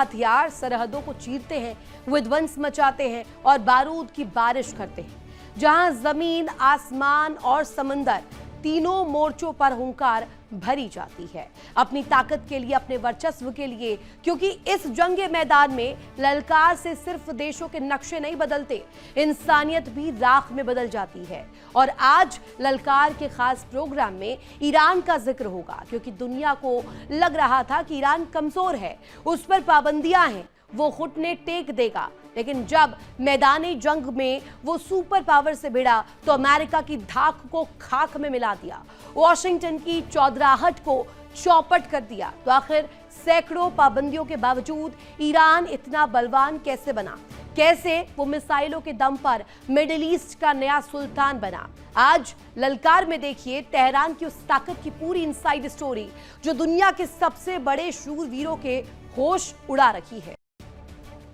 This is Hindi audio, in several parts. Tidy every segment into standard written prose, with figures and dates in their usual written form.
हथियार सरहदों को चीरते हैं, विध्वंस मचाते हैं और बारूद की बारिश करते हैं। जहां जमीन, आसमान और समंदर तीनों मोर्चों पर हुंकार भरी जाती है, अपनी ताकत के लिए, अपने वर्चस्व के लिए, क्योंकि इस जंग मैदान में ललकार से सिर्फ देशों के नक्शे नहीं बदलते, इंसानियत भी राख में बदल जाती है। और आज ललकार के खास प्रोग्राम में ईरान का जिक्र होगा, क्योंकि दुनिया को लग रहा था कि ईरान कमजोर है, उस पर पाबंदियां हैं, वो घुटने टेक देगा। लेकिन जब मैदानी जंग में वो सुपर पावर से भिड़ा तो अमेरिका की धाक को खाक में मिला दिया, वॉशिंगटन की चौधराहट को चौपट कर दिया। तो आखिर सैकड़ों पाबंदियों के बावजूद ईरान इतना बलवान कैसे बना? कैसे वो मिसाइलों के दम पर मिडिल ईस्ट का नया सुल्तान बना? आज ललकार में देखिए तेहरान की उस ताकत की पूरी इनसाइड स्टोरी जो दुनिया के सबसे बड़े शूरवीरों के होश उड़ा रही है।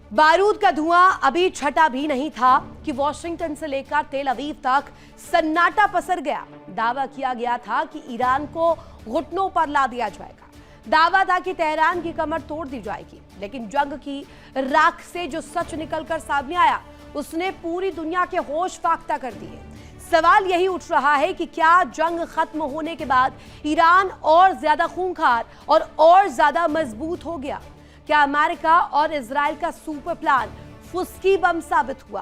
बारूद का धुआं अभी छटा भी नहीं था कि वॉशिंगटन से लेकर तेल अवीव तक सन्नाटा पसर गया। दावा किया गया था कि ईरान को घुटनों पर ला दिया जाएगा, दावा था कि तेहरान की कमर तोड़ दी जाएगी। लेकिन जंग की राख से जो सच निकलकर सामने आया, उसने पूरी दुनिया के होश फाख्ता कर दिए। सवाल यही उठ रहा है कि क्या जंग खत्म होने के बाद ईरान और ज्यादा खूंखार और ज्यादा मजबूत हो गया? क्या अमेरिका और इजराइल का सुपर प्लान फुस्की बम साबित हुआ?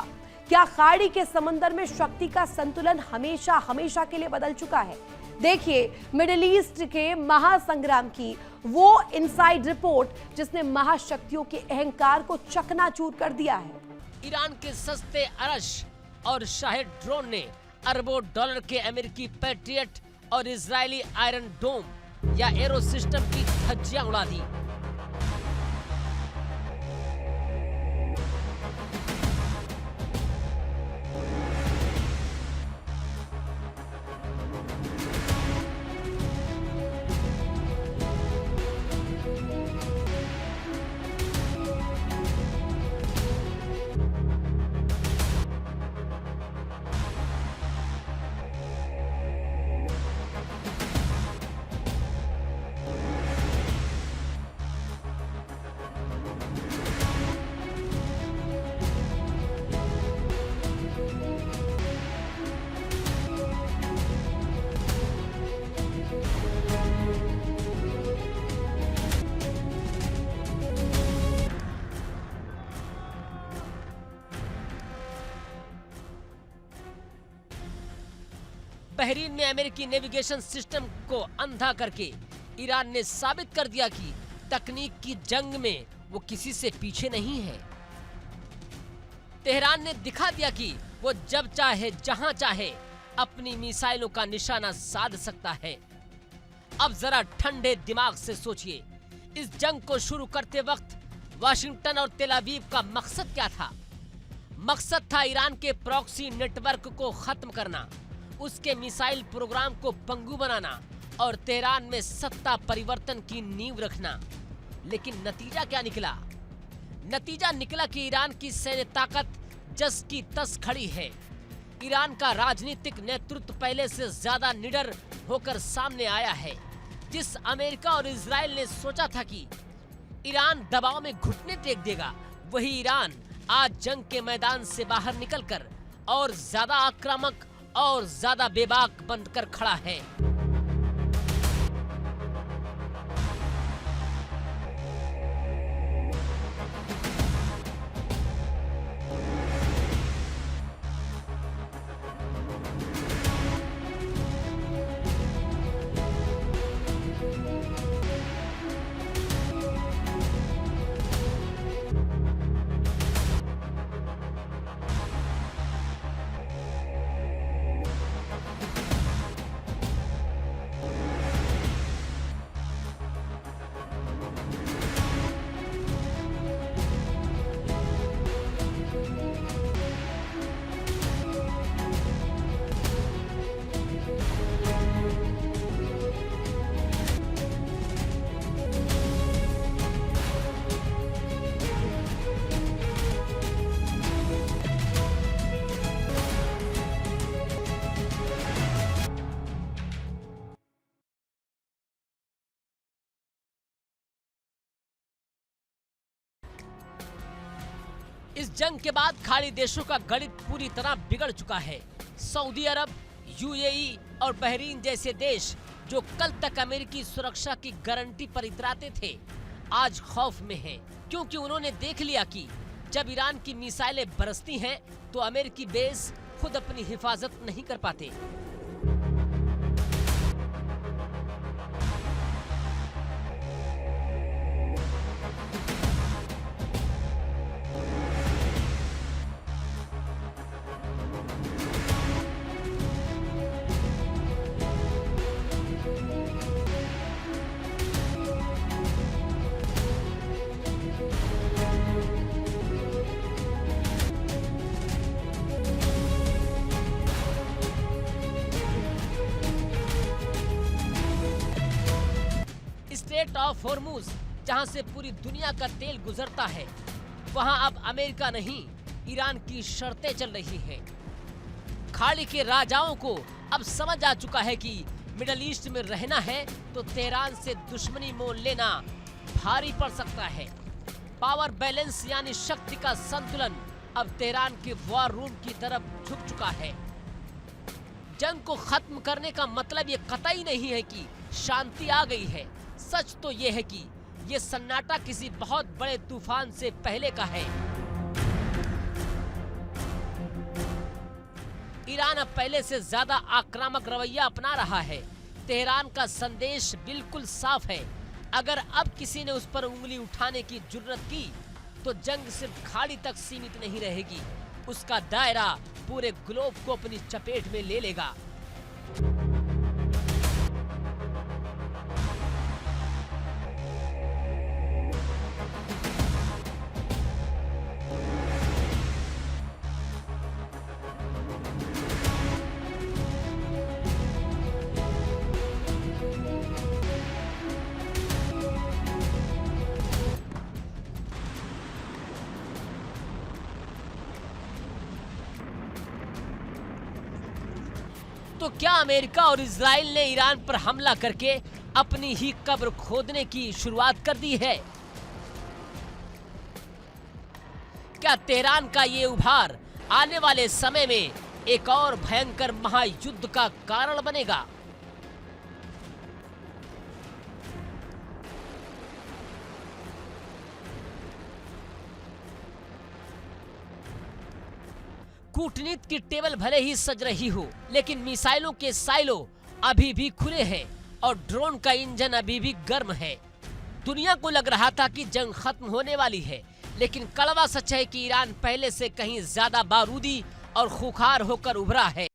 क्या खाड़ी के समंदर में शक्ति का संतुलन हमेशा हमेशा के लिए बदल चुका है? देखिए मिडिल ईस्ट के महासंग्राम की वो इनसाइड रिपोर्ट जिसने महाशक्तियों के अहंकार को चकनाचूर कर दिया है। ईरान के सस्ते अरश और शाहिद ड्रोन ने अरबों डॉलर के अमेरिकी पैट्रियट और इजरायली आयरन डोम या एरो सिस्टम की धज्जियां उड़ा दी। बहरीन में अमेरिकी नेविगेशन सिस्टम को अंधा करके ईरान ने साबित कर दिया कि तकनीक की जंग में वो किसी से पीछे नहीं है। तेहरान ने दिखा दिया कि वो जब चाहे जहां चाहे अपनी मिसाइलों का निशाना साध सकता है। अब जरा ठंडे दिमाग से सोचिए, इस जंग को शुरू करते वक्त वाशिंगटन और तेल अवीव का मकसद क्या था? मकसद था ईरान के प्रॉक्सी नेटवर्क को खत्म करना, उसके मिसाइल प्रोग्राम को पंगु बनाना और तेहरान में सत्ता परिवर्तन की नींव रखना। लेकिन नतीजा क्या निकला? नतीजा निकला कि ईरान की सैन्य ताकत जस की तस खड़ी है। ईरान का राजनीतिक नेतृत्व पहले से ज्यादा निडर होकर सामने आया है। जिस अमेरिका और इजराइल ने सोचा था कि ईरान दबाव में घुटने टेक देगा, वही ईरान आज जंग के मैदान से बाहर निकलकर और ज्यादा आक्रामक और ज्यादा बेबाक बनकर खड़ा है। इस जंग के बाद खाड़ी देशों का गणित पूरी तरह बिगड़ चुका है। सऊदी अरब, यूएई और बहरीन जैसे देश जो कल तक अमेरिकी सुरक्षा की गारंटी पर इतराते थे, आज खौफ में हैं, क्योंकि उन्होंने देख लिया कि जब ईरान की मिसाइलें बरसती हैं तो अमेरिकी बेस खुद अपनी हिफाजत नहीं कर पाते। स्ट्रेट ऑफ हॉर्मुज, जहां से पूरी दुनिया का तेल गुजरता है, वहां अब अमेरिका नहीं, ईरान की शर्तें चल रही हैं। खाड़ी के राजाओं को अब समझ आ चुका है कि मिडल ईस्ट में रहना है तो तेहरान से दुश्मनी मोल लेना भारी पड़ सकता है। पावर बैलेंस यानी शक्ति का संतुलन अब तेहरान के वॉर रूम की तरफ झुक चुका है। जंग को खत्म करने का मतलब ये कतई नहीं है कि शांति आ गई है। सच तो ये है कि ये सन्नाटा किसी बहुत बड़े तूफान से पहले का है। ईरान अब पहले से ज्यादा आक्रामक रवैया अपना रहा है। तेहरान का संदेश बिल्कुल साफ है, अगर अब किसी ने उस पर उंगली उठाने की जुर्रत की तो जंग सिर्फ खाड़ी तक सीमित नहीं रहेगी, उसका दायरा पूरे ग्लोब को अपनी चपेट में ले लेगा। तो क्या अमेरिका और इजराइल ने ईरान पर हमला करके अपनी ही कब्र खोदने की शुरुआत कर दी है? क्या तेहरान का ये उभार आने वाले समय में एक और भयंकर महायुद्ध का कारण बनेगा? कूटनीति की टेबल भले ही सज रही हो, लेकिन मिसाइलों के साइलो अभी भी खुले हैं और ड्रोन का इंजन अभी भी गर्म है। दुनिया को लग रहा था कि जंग खत्म होने वाली है, लेकिन कड़वा सच है कि ईरान पहले से कहीं ज्यादा बारूदी और खुखार होकर उभरा है।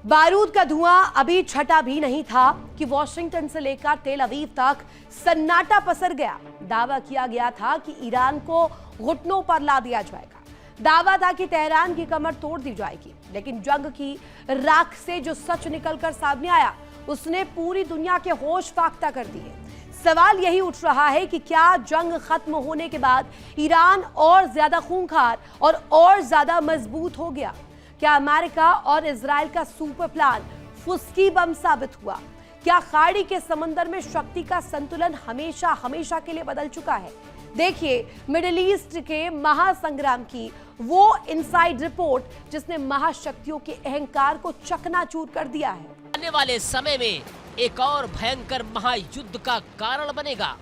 बारूद का धुआं अभी छटा भी नहीं था कि वॉशिंगटन से लेकर तेल अवीव तक सन्नाटा पसर गया। दावा किया गया था कि ईरान को घुटनों पर ला दिया जाएगा। दावा था कि तेहरान की कमर तोड़ दी जाएगी, लेकिन जंग की राख से जो सच निकलकर सामने आया उसने पूरी दुनिया के होश फाख्ता कर दिए। सवाल यही उठ रहा है कि क्या जंग खत्म होने के बाद ईरान और ज्यादा खूंखार और ज्यादा मजबूत हो गया? क्या अमेरिका और इजराइल का सुपर प्लान फुसकी बम साबित हुआ? क्या खाड़ी के समंदर में शक्ति का संतुलन हमेशा हमेशा के लिए बदल चुका है? देखिए मिडिल ईस्ट के महासंग्राम की वो इनसाइड रिपोर्ट जिसने महाशक्तियों के अहंकार को चकनाचूर कर दिया है। आने वाले समय में एक और भयंकर महायुद्ध का कारण बनेगा।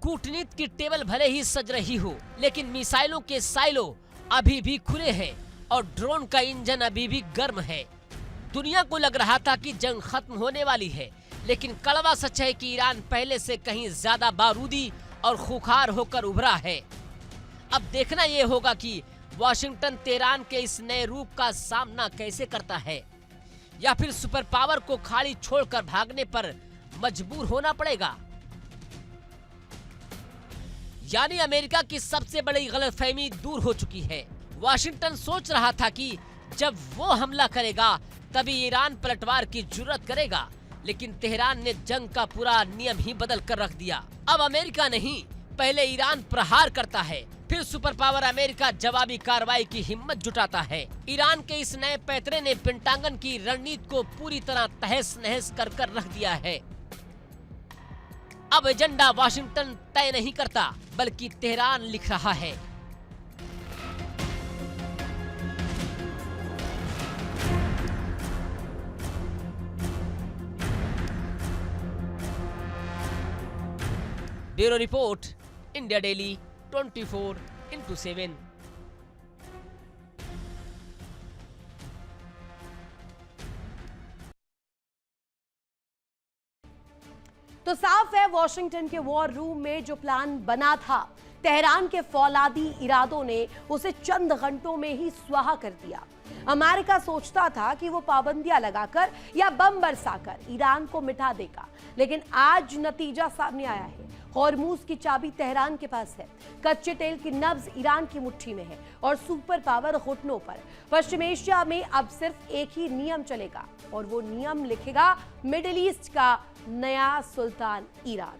कूटनीति की टेबल भले ही सज रही हो, लेकिन मिसाइलों के साइलो अभी भी खुले हैं और ड्रोन का इंजन अभी भी गर्म है। दुनिया को लग रहा था कि जंग खत्म होने वाली है, लेकिन कड़वा सच है कि ईरान पहले से कहीं ज्यादा बारूदी और खुखार होकर उभरा है। अब देखना यह होगा कि वॉशिंगटन तेहरान के इस नए रूप का सामना कैसे करता है, या फिर सुपर पावर को खाड़ी छोड़कर भागने पर मजबूर होना पड़ेगा। यानी अमेरिका की सबसे बड़ी गलतफहमी दूर हो चुकी है। वाशिंगटन सोच रहा था कि जब वो हमला करेगा तभी ईरान पलटवार की जुर्रत करेगा, लेकिन तेहरान ने जंग का पूरा नियम ही बदल कर रख दिया। अब अमेरिका नहीं, पहले ईरान प्रहार करता है, फिर सुपर पावर अमेरिका जवाबी कार्रवाई की हिम्मत जुटाता है। ईरान के इस नए पैतरे ने पेंटागन की रणनीति को पूरी तरह तहस नहस कर रख दिया है। अब एजेंडा वाशिंगटन तय नहीं करता, बल्कि तेहरान लिख रहा है। Bureau report, India daily 24x7। तो साफ है, वॉशिंगटन के वॉर रूम में जो प्लान बना था, तेहरान के फौलादी इरादों ने उसे चंद घंटों में ही स्वाहा कर दिया। अमेरिका सोचता था कि वो पाबंदियां लगाकर या बम बरसाकर ईरान को मिटा देगा, लेकिन आज नतीजा सामने आया है। हॉर्मूज की चाबी तेहरान के पास है, कच्चे तेल की नब्ज ईरान की मुट्ठी में है और सुपर पावर घुटनों पर। पश्चिम एशिया में अब सिर्फ एक ही नियम चलेगा और वो नियम लिखेगा मिडिल ईस्ट का नया सुल्तान ईरान।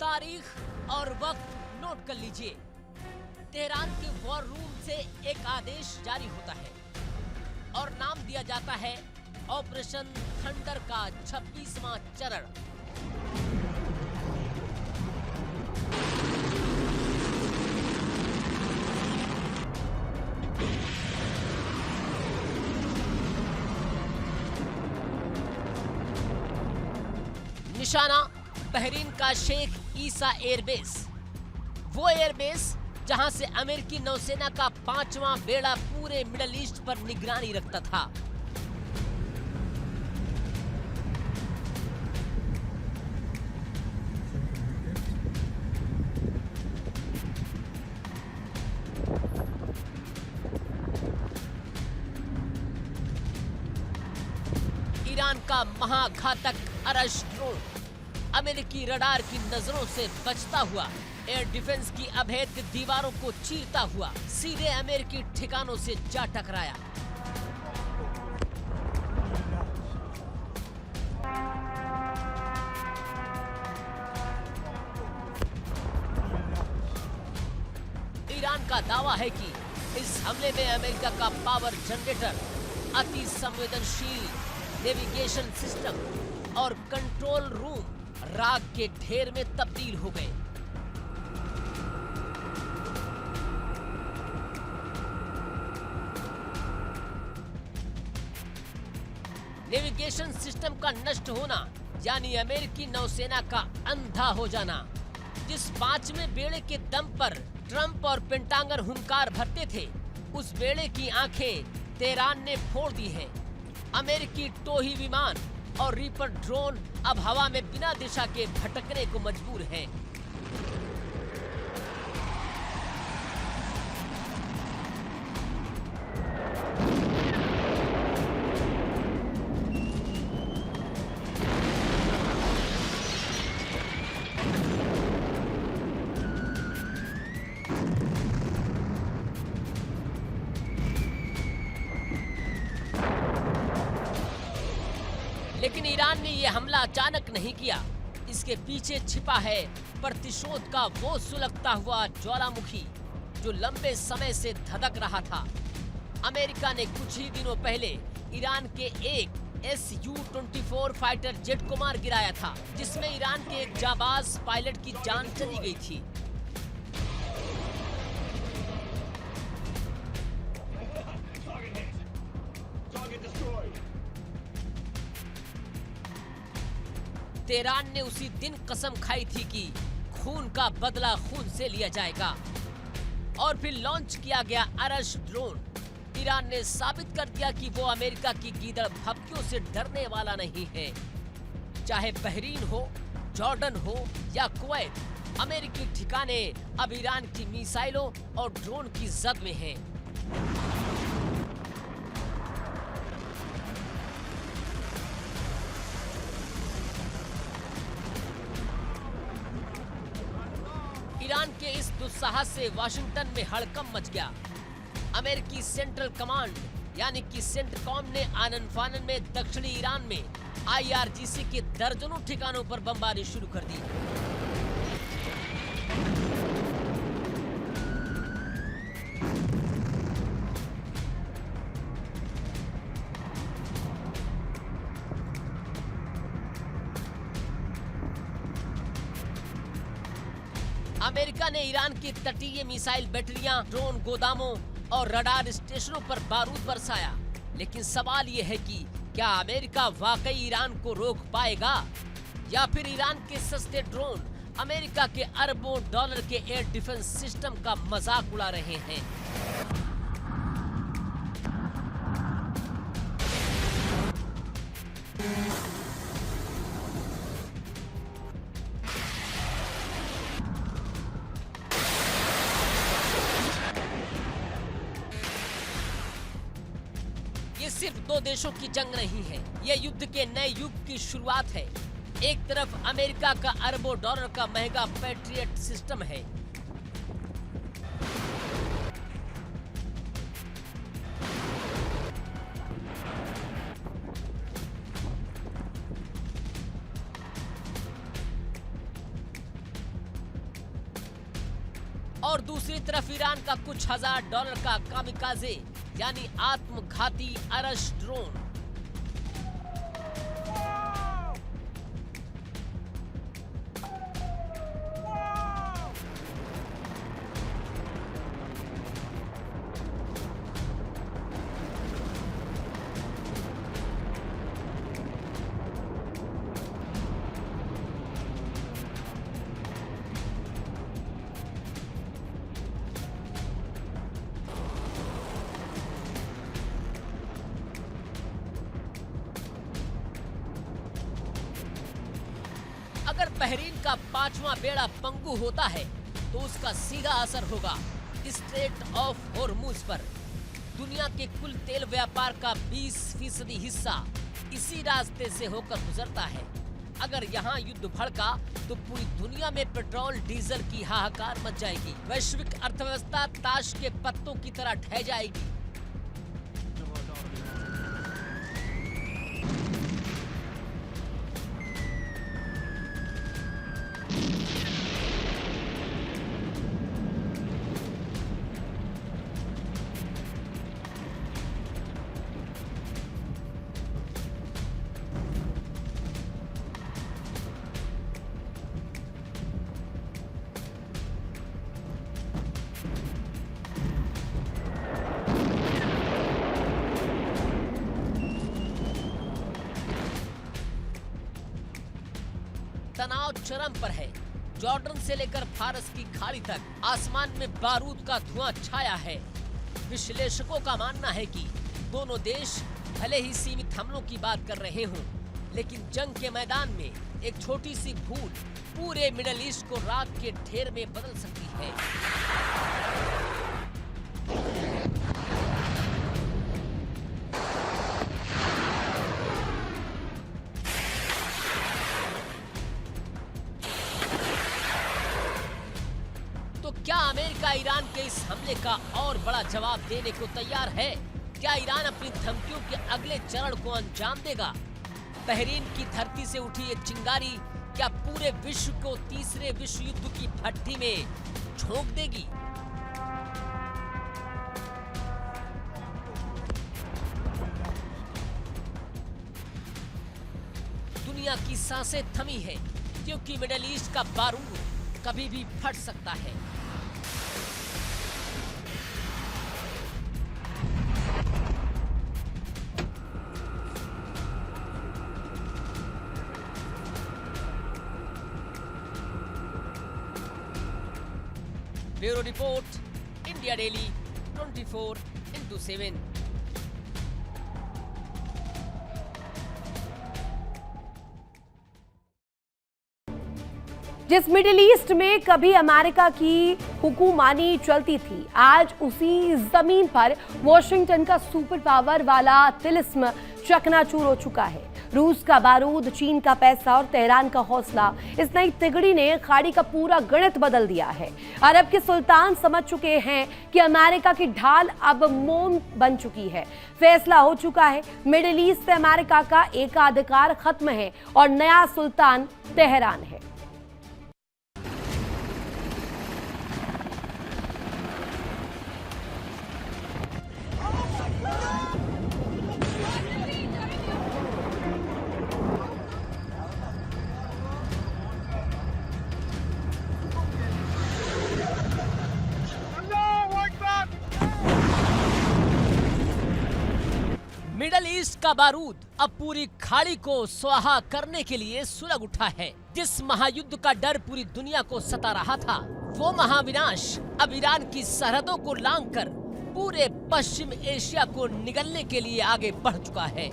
तारीख और वक्त नोट कर लीजिए। तेहरान के वॉर रूम से एक आदेश जारी होता है और नाम दिया जाता है ऑपरेशन थंडर का 26वां चरण। निशाना बहरीन का शेख ईसा एयरबेस, वो एयरबेस जहां से अमेरिकी नौसेना का 5वां बेड़ा पूरे मिडिल ईस्ट पर निगरानी रखता था। ईरान का महाघातक अरश ड्रोन अमेरिकी रडार की नजरों से बचता हुआ एयर डिफेंस की अभेद दीवारों को चीरता हुआ सीधे अमेरिकी ठिकानों से जा टकराया। ईरान का दावा है कि इस हमले में अमेरिका का पावर जनरेटर, अति संवेदनशील नेविगेशन सिस्टम और कंट्रोल रूम राख के ढेर में तब्दील हो गए। नेविगेशन सिस्टम का नष्ट होना यानी अमेरिकी नौसेना का अंधा हो जाना। जिस 5वें बेड़े के दम पर ट्रंप और पेंटागन हुंकार भरते थे, उस बेड़े की आंखें तेहरान ने फोड़ दी है। अमेरिकी टोही विमान और रीपर ड्रोन अब हवा में बिना दिशा के भटकने को मजबूर हैं। लेकिन ईरान ने यह हमला अचानक नहीं किया। इसके पीछे छिपा है प्रतिशोध का वो सुलगता हुआ ज्वालामुखी जो लंबे समय से धधक रहा था। अमेरिका ने कुछ ही दिनों पहले ईरान के एक Su-24 फाइटर जेट को मार गिराया था, जिसमें ईरान के एक जाबाज पायलट की जान चली गई थी। तेहरान ने उसी दिन कसम खाई थी कि खून का बदला खून से लिया जाएगा और फिर लॉन्च किया गया अरश ड्रोन। ईरान ने साबित कर दिया कि वो अमेरिका की गीदड़ भपकियों से डरने वाला नहीं है। चाहे बहरीन हो, जॉर्डन हो या कुवैत, अमेरिकी ठिकाने अब ईरान की मिसाइलों और ड्रोन की जद में हैं। ईरान के इस दुस्साहस से वाशिंगटन में हड़कंप मच गया। अमेरिकी सेंट्रल कमांड यानी कि सेंटकॉम ने आनन फानन में दक्षिणी ईरान में IRGC के दर्जनों ठिकानों पर बमबारी शुरू कर दी। अमेरिका ने ईरान की तटीय मिसाइल बैटरियां, ड्रोन गोदामों और रडार स्टेशनों पर बारूद बरसाया। लेकिन सवाल ये है कि क्या अमेरिका वाकई ईरान को रोक पाएगा या फिर ईरान के सस्ते ड्रोन अमेरिका के अरबों डॉलर के एयर डिफेंस सिस्टम का मजाक उड़ा रहे हैं। ये सिर्फ दो देशों की जंग नहीं है, ये युद्ध के नए युग की शुरुआत है। एक तरफ अमेरिका का अरबों डॉलर का महंगा पैट्रियट सिस्टम है, और दूसरी तरफ ईरान का कुछ हजार डॉलर का कामिकाजे यानी आत्मघाती अरश ड्रोन। अगर बहरीन का 5वां बेड़ा पंगु होता है तो उसका सीधा असर होगा स्ट्रेट ऑफ हॉर्मुज पर। दुनिया के कुल तेल व्यापार का 20% हिस्सा इसी रास्ते से होकर गुजरता है। अगर यहाँ युद्ध भड़का तो पूरी दुनिया में पेट्रोल डीजल की हाहाकार मच जाएगी। वैश्विक अर्थव्यवस्था ताश के पत्तों की तरह ढह जाएगी। तनाव चरम पर है। जॉर्डन से लेकर फारस की खाड़ी तक आसमान में बारूद का धुआं छाया है। विश्लेषकों का मानना है कि दोनों देश भले ही सीमित हमलों की बात कर रहे हों, लेकिन जंग के मैदान में एक छोटी सी भूल पूरे मिडिल ईस्ट को राख के ढेर में बदल सकती है। क्या अमेरिका ईरान के इस हमले का और बड़ा जवाब देने को तैयार है? क्या ईरान अपनी धमकियों के अगले चरण को अंजाम देगा? बहरीन की धरती से उठी ये चिंगारी क्या पूरे विश्व को तीसरे विश्व युद्ध की भट्टी में झोंक देगी? दुनिया की सांसें थमी है क्योंकि मिडिल ईस्ट का बारूद कभी भी फट सकता है। Bureau report, India daily 24/7। जिस मिडिल ईस्ट में कभी अमेरिका की हुकूमानी चलती थी, आज उसी जमीन पर वॉशिंगटन का सुपर पावर वाला तिलिस्म चकनाचूर हो चुका है। रूस का बारूद, चीन का पैसा और तेहरान का हौसला, इस नई तिगड़ी ने खाड़ी का पूरा गणित बदल दिया है। अरब के सुल्तान समझ चुके हैं कि अमेरिका की ढाल अब मोम बन चुकी है। फैसला हो चुका है, मिडिल ईस्ट से अमेरिका का एकाधिकार खत्म है और नया सुल्तान तेहरान है। मिडल ईस्ट का बारूद अब पूरी खाड़ी को स्वाहा करने के लिए सुलग उठा है। जिस महायुद्ध का डर पूरी दुनिया को सता रहा था, वो महाविनाश अब ईरान की सरहदों को लांघकर पूरे पश्चिम एशिया को निगलने के लिए आगे बढ़ चुका है।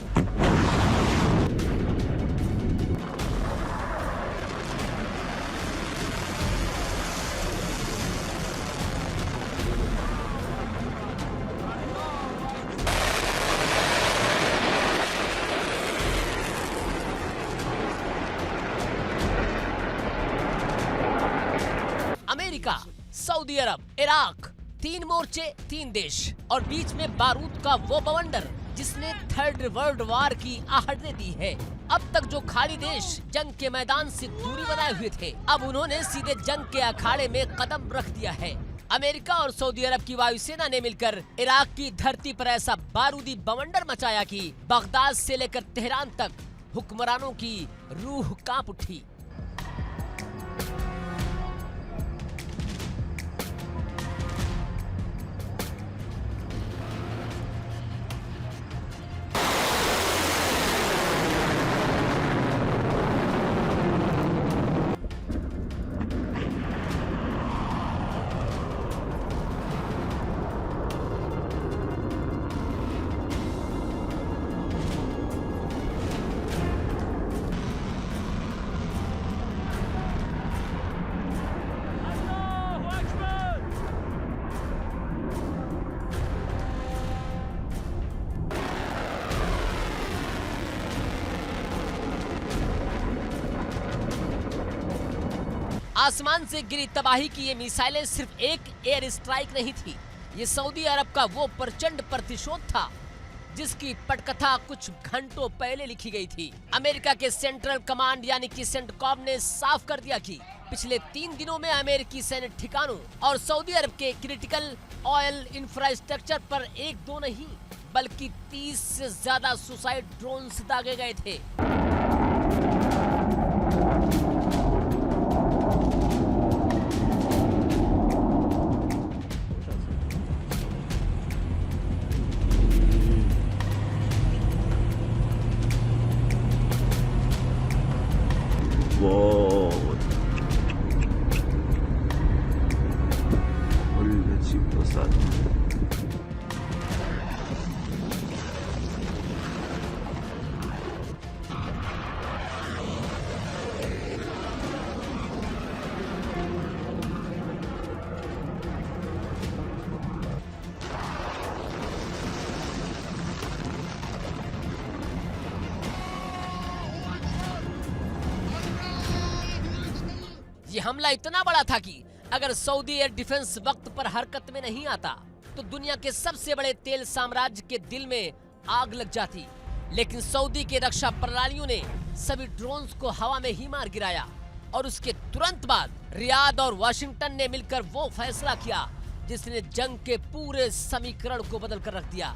अमेरिका, सऊदी अरब, इराक, 3 मोर्चे 3 देश और बीच में बारूद का वो बवंडर जिसने थर्ड वर्ल्ड वॉर की आहट दी है। अब तक जो खाड़ी देश जंग के मैदान से दूरी बनाए हुए थे, अब उन्होंने सीधे जंग के अखाड़े में कदम रख दिया है। अमेरिका और सऊदी अरब की वायुसेना ने मिलकर इराक की धरती पर ऐसा बारूदी बवंडर मचाया कि बगदाद से लेकर तेहरान तक हुक्मरानों की रूह कांप उठी। आसमान से गिरी तबाही की ये मिसाइलें सिर्फ एक एयर स्ट्राइक नहीं थी, ये सऊदी अरब का वो प्रचंड प्रतिशोध था जिसकी पटकथा कुछ घंटों पहले लिखी गई थी। अमेरिका के सेंट्रल कमांड यानी कि सेंटकॉम ने साफ कर दिया कि पिछले 3 दिनों में अमेरिकी सैन्य ठिकानों और सऊदी अरब के क्रिटिकल ऑयल इंफ्रास्ट्रक्चर पर 1-2 नहीं बल्कि 30 से ज्यादा सुसाइड ड्रोन्स दागे गए थे। ये हमला इतना बड़ा था कि अगर सऊदी एयर डिफेंस वक्त पर हरकत में नहीं आता तो दुनिया के सबसे बड़े तेल साम्राज्य के दिल में आग लग जाती। लेकिन सऊदी के रक्षा प्रणालियों ने सभी ड्रोन्स को हवा में ही मार गिराया और उसके तुरंत बाद रियाद और वाशिंगटन ने मिलकर वो फैसला किया जिसने जंग के पूरे समीकरण को बदल कर रख दिया।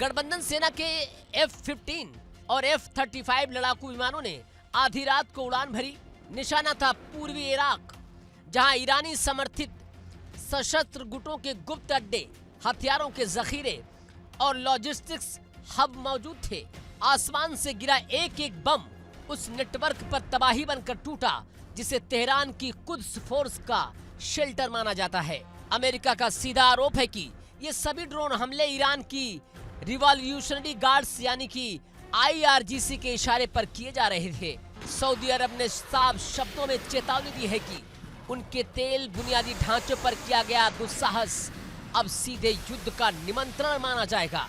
गठबंधन सेना के F-15 और F-35 लड़ाकू विमानों ने आधी रात को उड़ान भरी। निशाना था पूर्वी इराक, जहां ईरानी समर्थित सशस्त्र गुटों के गुप्त अड्डे, हथियारों के जखीरे और लॉजिस्टिक्स हब मौजूद थे। आसमान से गिरा एक एक बम उस नेटवर्क पर तबाही बनकर टूटा जिसे तेहरान की कुद्स फोर्स का शेल्टर माना जाता है। अमेरिका का सीधा आरोप है कि ये सभी ड्रोन हमले ईरान की रिवॉल्यूशनरी गार्ड्स यानी कि IRGC के इशारे पर किए जा रहे थे। सऊदी अरब ने साफ शब्दों में चेतावनी दी है कि उनके तेल बुनियादी ढांचों पर किया गया दुस्साहस अब सीधे युद्ध का निमंत्रण माना जाएगा।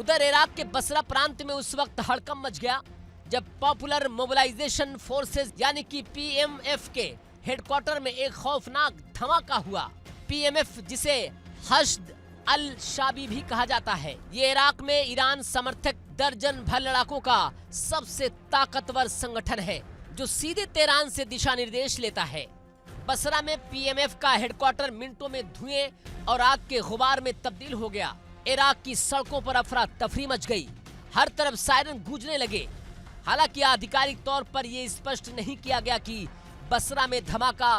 उधर इराक के बसरा प्रांत में उस वक्त हड़कंप मच गया जब पॉपुलर मोबिलाइजेशन फोर्सेस यानी कि PMF के हेडक्वार्टर में एक खौफनाक धमाका हुआ। PMF जिसे हश्द अल शाबी भी कहा जाता है, ये इराक में ईरान समर्थक दर्जन भर लड़ाकों का सबसे ताकतवर संगठन है जो सीधे तेहरान से दिशा निर्देश लेता है। बसरा में PMF का हेडक्वार्टर मिनटों में धुएं और आग के गुबार में तब्दील हो गया। इराक की सड़कों पर अफरा तफरी मच गई, हर तरफ सायरन गूंजने लगे। हालांकि आधिकारिक तौर पर यह स्पष्ट नहीं किया गया कि बसरा में धमाका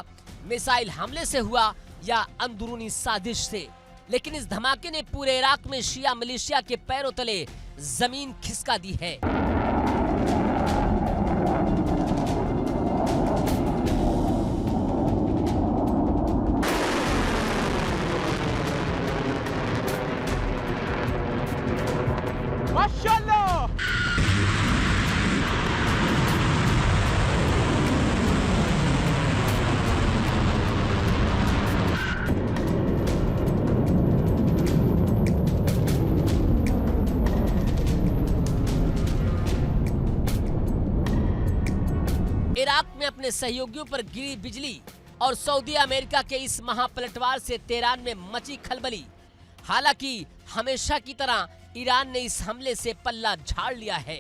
मिसाइल हमले से हुआ या अंदरूनी साजिश से, लेकिन इस धमाके ने पूरे इराक में शिया मिलिशिया के पैरों तले जमीन खिसका दी है। इराक में अपने सहयोगियों पर गिरी बिजली और सऊदी अमेरिका के इस महापलटवार से तेहरान में मची खलबली। हालांकि हमेशा की तरह ईरान ने इस हमले से पल्ला झाड़ लिया है।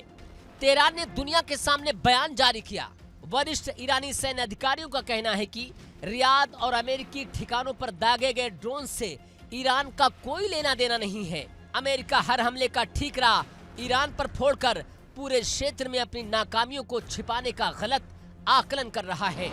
तेहरान ने दुनिया के सामने बयान जारी किया। वरिष्ठ ईरानी सैन्य अधिकारियों का कहना है कि रियाद और अमेरिकी ठिकानों पर दागे गए ड्रोन से ईरान का कोई लेना देना नहीं है। अमेरिका हर हमले का ठीकरा ईरान पर फोड़कर पूरे क्षेत्र में अपनी नाकामियों को छिपाने का गलत आकलन कर रहा है।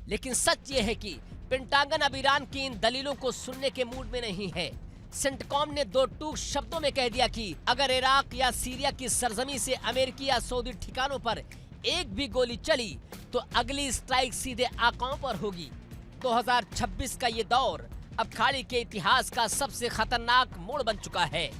लेकिन सच ये है कि पेंटागन अब ईरान की इन दलीलों को सुनने के मूड में नहीं है। सेंटकॉम ने दो टूक शब्दों में कह दिया कि अगर इराक या सीरिया की सरजमी से अमेरिकी या सऊदी ठिकानों पर एक भी गोली चली तो अगली स्ट्राइक सीधे आकाओं पर होगी। 2026 का ये दौर अब खाड़ी के इतिहास का सबसे खतरनाक मोड़ बन चुका है।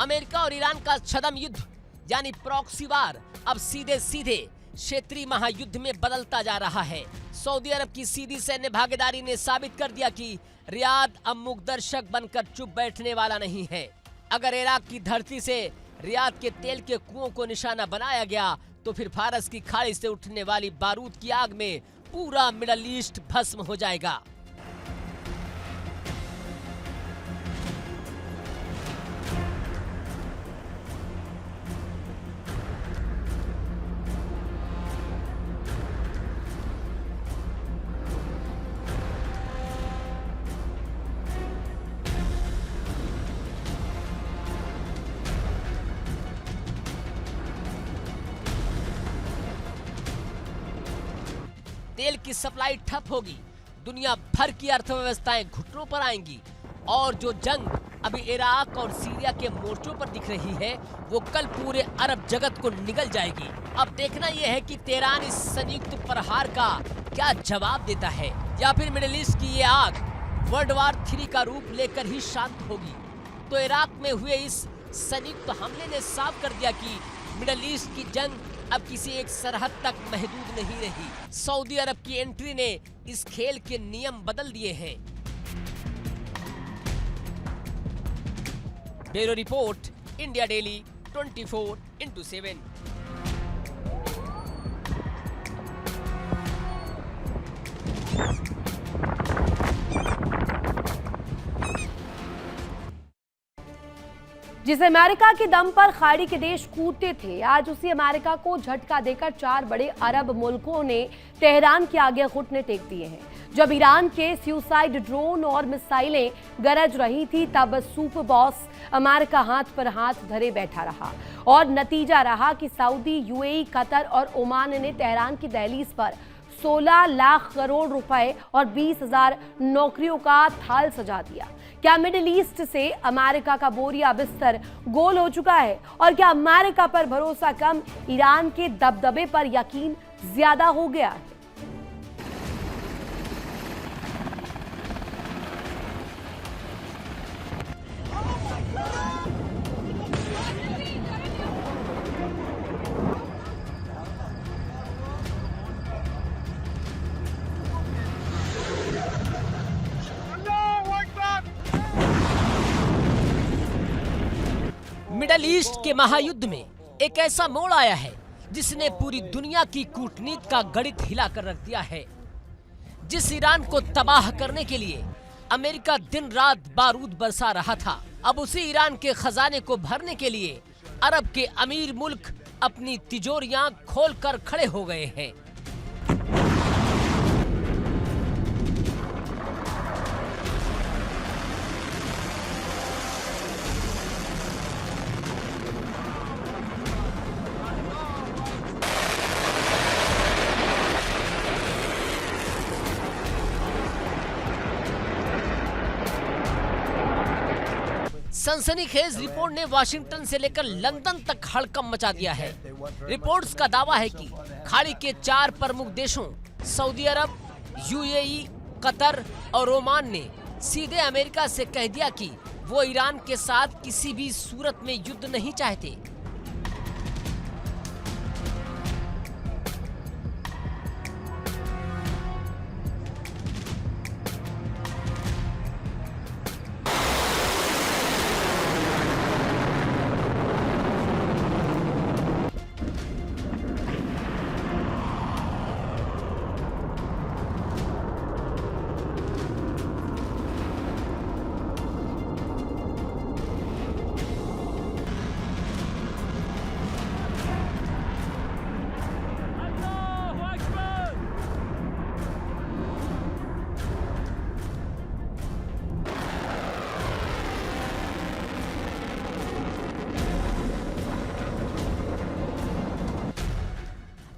अमेरिका और ईरान का छद्म युद्ध यानी प्रॉक्सी वार अब सीधे सीधे क्षेत्रीय महायुद्ध में बदलता जा रहा है। सऊदी अरब की सीधी सैन्य भागीदारी ने साबित कर दिया कि रियाद अब मूकदर्शक बनकर चुप बैठने वाला नहीं है। अगर इराक की धरती से रियाद के तेल के कुओं को निशाना बनाया गया तो फिर फारस की खाड़ी से उठने वाली बारूद की आग में पूरा मिडल ईस्ट भस्म हो जाएगा। तेल की सप्लाई ठप होगी, दुनिया भर की अर्थव्यवस्थाएं घुटनों पर आएंगी और जो जंग अभी इराक और सीरिया के मोर्चों पर दिख रही है वो कल पूरे अरब जगत को निगल जाएगी। अब देखना यह है कि तेहरान इस संयुक्त प्रहार का क्या जवाब देता है या फिर मिडिल ईस्ट की ये आग वर्ल्ड वॉर 3 का रूप लेकर ही शांत होगी। तो इराक में हुए इस संयुक्त हमले ने साफ कर दिया कि मिडिल ईस्ट की जंग अब किसी एक सरहद तक महदूद नहीं रही। सऊदी अरब की एंट्री ने इस खेल के नियम बदल दिए हैं। Bureau report, India daily 24/7। जिस अमेरिका के दम पर खाड़ी के देश कूदते थे, आज उसी अमेरिका को झटका देकर 4 बड़े अरब मुल्कों ने तेहरान के आगे घुटने टेक दिए हैं। जब ईरान के सुसाइड ड्रोन और मिसाइलें गरज रही थी, तब सुपर बॉस अमेरिका हाथ पर हाथ धरे बैठा रहा और नतीजा रहा कि सऊदी, यूएई, कतर और ओमान ने तेहरान की दहलीज पर 16 लाख करोड़ रुपए और 20,000 नौकरियों का थाल सजा दिया। क्या मिडिल ईस्ट से अमेरिका का बोरिया बिस्तर गोल हो चुका है? और क्या अमेरिका पर भरोसा कम, ईरान के दबदबे पर यकीन ज्यादा हो गया है? मिडिल ईस्ट के महायुद्ध में एक ऐसा मोड़ आया है जिसने पूरी दुनिया की कूटनीति का गणित हिला कर रख दिया है। जिस ईरान को तबाह करने के लिए अमेरिका दिन रात बारूद बरसा रहा था, अब उसी ईरान के खजाने को भरने के लिए अरब के अमीर मुल्क अपनी तिजोरियां खोलकर खड़े हो गए हैं। सनसनीखेज रिपोर्ट ने वाशिंगटन से लेकर लंदन तक हड़कंप मचा दिया है। रिपोर्ट्स का दावा है कि खाड़ी के 4 प्रमुख देशों सऊदी अरब, यूएई, कतर और ओमान ने सीधे अमेरिका से कह दिया कि वो ईरान के साथ किसी भी सूरत में युद्ध नहीं चाहते।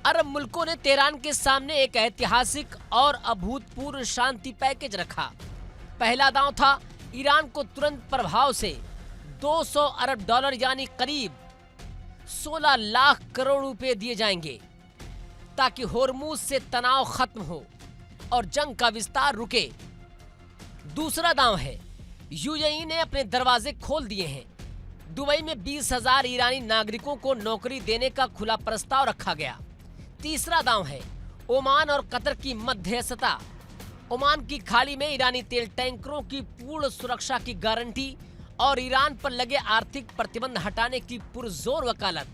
अरब मुल्कों ने तेहरान के सामने एक ऐतिहासिक और अभूतपूर्व शांति पैकेज रखा। पहला दांव था ईरान को तुरंत प्रभाव से 200 अरब डॉलर यानी करीब 16 लाख करोड़ रुपए दिए जाएंगे ताकि होर्मुज से तनाव खत्म हो और जंग का विस्तार रुके। दूसरा दांव है यूएई ने अपने दरवाजे खोल दिए हैं। दुबई में 20,000 ईरानी नागरिकों को नौकरी देने का खुला प्रस्ताव रखा गया। तीसरा दांव है ओमान और कतर की मध्यस्थता। ओमान की खाड़ी में ईरानी तेल टैंकरों की पूर्ण सुरक्षा की गारंटी और ईरान पर लगे आर्थिक प्रतिबंध हटाने की पुरजोर वकालत।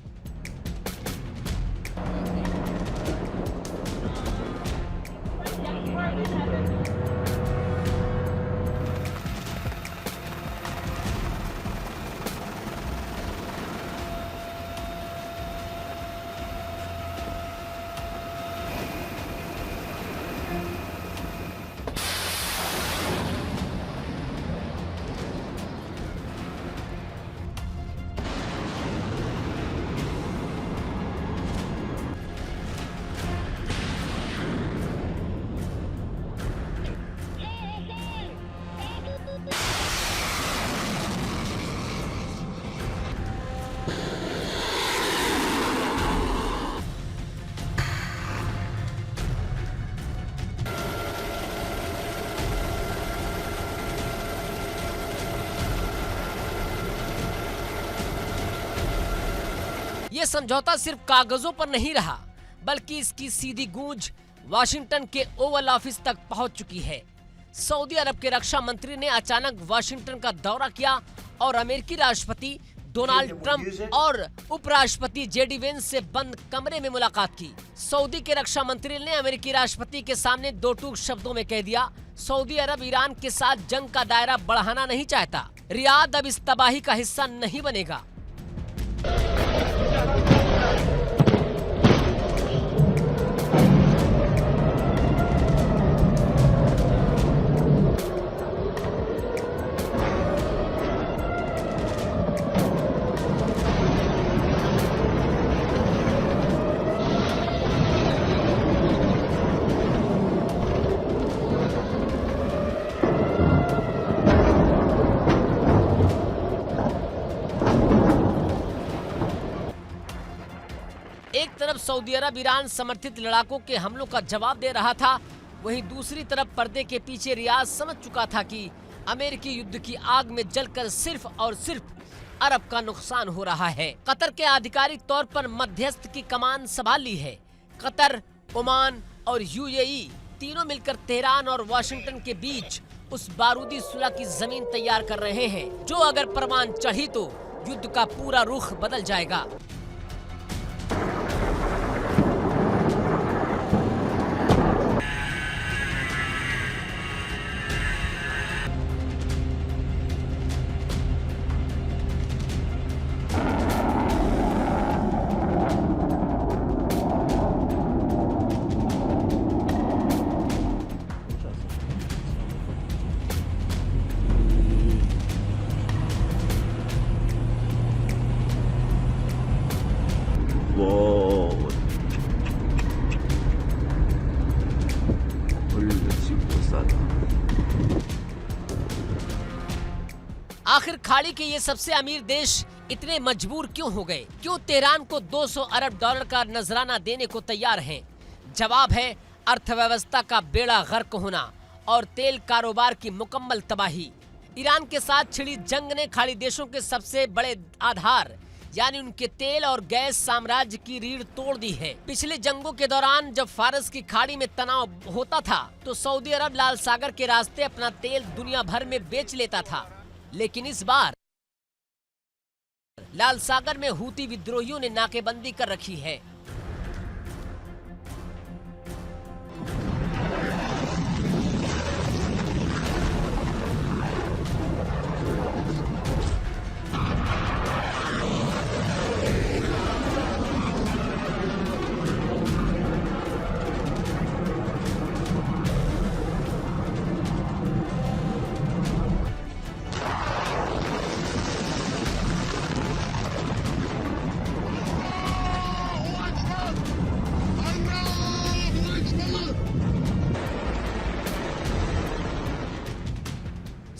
ये समझौता सिर्फ कागजों पर नहीं रहा, बल्कि इसकी सीधी गूंज वाशिंगटन के ओवल ऑफिस तक पहुंच चुकी है। सऊदी अरब के रक्षा मंत्री ने अचानक वाशिंगटन का दौरा किया और अमेरिकी राष्ट्रपति डोनाल्ड ट्रंप और उपराष्ट्रपति जेडी वेंस से बंद कमरे में मुलाकात की। सऊदी के रक्षा मंत्री ने अमेरिकी राष्ट्रपति के सामने दो टूक शब्दों में कह दिया, सऊदी अरब ईरान के साथ जंग का दायरा बढ़ाना नहीं चाहता। रियाद अब इस तबाही का हिस्सा नहीं बनेगा। एक तरफ सऊदी अरब ईरान समर्थित लड़ाकों के हमलों का जवाब दे रहा था, वहीं दूसरी तरफ पर्दे के पीछे रियाद समझ चुका था कि अमेरिकी युद्ध की आग में जलकर सिर्फ और सिर्फ अरब का नुकसान हो रहा है। कतर के आधिकारिक तौर पर मध्यस्थ की कमान संभाल ली है। कतर, ओमान और यूएई तीनों मिलकर तेहरान और वाशिंगटन के बीच उस बारूदी सुलह की जमीन तैयार कर रहे हैं, जो अगर परवान चढ़ी तो युद्ध का पूरा रुख बदल जाएगा। आखिर खाड़ी के ये सबसे अमीर देश इतने मजबूर क्यों हो गए? क्यों तेहरान को 200 अरब डॉलर का नजराना देने को तैयार हैं? जवाब है अर्थव्यवस्था का बेड़ा गर्क होना और तेल कारोबार की मुकम्मल तबाही। ईरान के साथ छिड़ी जंग ने खाड़ी देशों के सबसे बड़े आधार यानी उनके तेल और गैस साम्राज्य की रीढ़ तोड़ दी है। पिछले जंगों के दौरान जब फारस की खाड़ी में तनाव होता था तो सऊदी अरब लाल सागर के रास्ते अपना तेल दुनिया भर में बेच लेता था, लेकिन इस बार लाल सागर में हूती विद्रोहियों ने नाकेबंदी कर रखी है।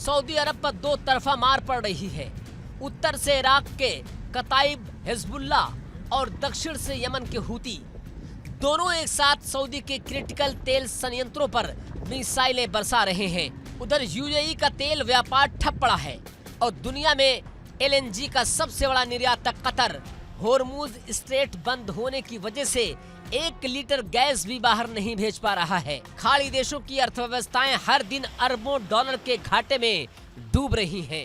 सऊदी अरब पर दो तरफा मार पड़ रही है। उत्तर से इराक के कताइब हिजबुल्ला और दक्षिण से यमन के हूती, दोनों एक साथ सऊदी के क्रिटिकल तेल संयंत्रों पर मिसाइलें बरसा रहे हैं। उधर यूएई का तेल व्यापार ठप पड़ा है और दुनिया में एलएनजी का सबसे बड़ा निर्यातक कतर होर्मुज स्ट्रेट बंद होने की वजह से 1 लीटर गैस भी बाहर नहीं भेज पा रहा है। खाड़ी देशों की अर्थव्यवस्थाएं हर दिन अरबों डॉलर के घाटे में डूब रही हैं।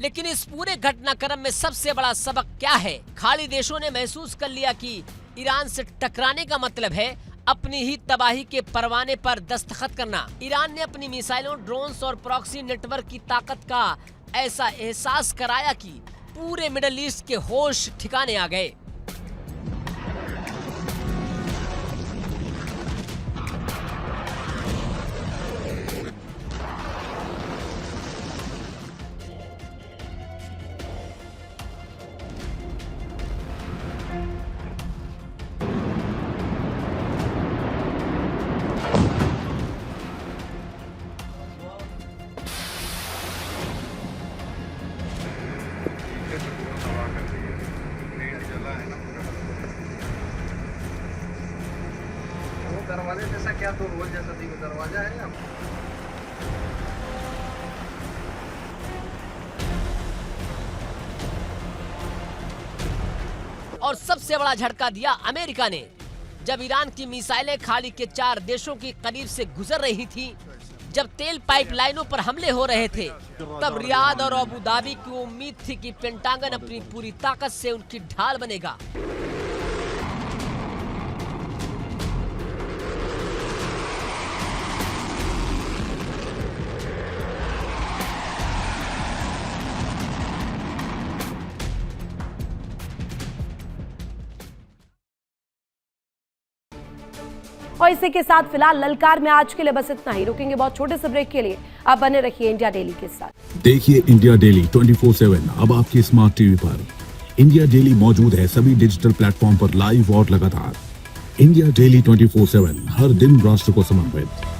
लेकिन इस पूरे घटनाक्रम में सबसे बड़ा सबक क्या है? खाड़ी देशों ने महसूस कर लिया कि ईरान से टकराने का मतलब है अपनी ही तबाही के परवाने पर दस्तखत करना। ईरान ने अपनी मिसाइलों, ड्रोन्स और प्रॉक्सी नेटवर्क की ताकत का ऐसा एहसास कराया कि पूरे मिडिल ईस्ट के होश ठिकाने आ गए। दरवाजे जैसा क्या तो रोल जैसा दरवाजा है या और सबसे बड़ा झटका दिया अमेरिका ने। जब ईरान की मिसाइलें खाड़ी के 4 देशों के करीब से गुजर रही थी, जब तेल पाइपलाइनों पर हमले हो रहे थे, तब रियाद और अबू धाबी की उम्मीद थी कि पेंटागन अपनी पूरी ताकत से उनकी ढाल बनेगा। और इसी के साथ फिलहाल ललकार में आज के लिए बस इतना ही। रुकेंगे बहुत छोटे से ब्रेक के लिए। आप बने रखिए इंडिया डेली के साथ। देखिए इंडिया डेली 24/7 अब आपकी स्मार्ट टीवी पर। इंडिया डेली मौजूद है सभी डिजिटल प्लेटफॉर्म पर लाइव और लगातार। इंडिया डेली 24/7 हर दिन राष्ट्र को समर्पित।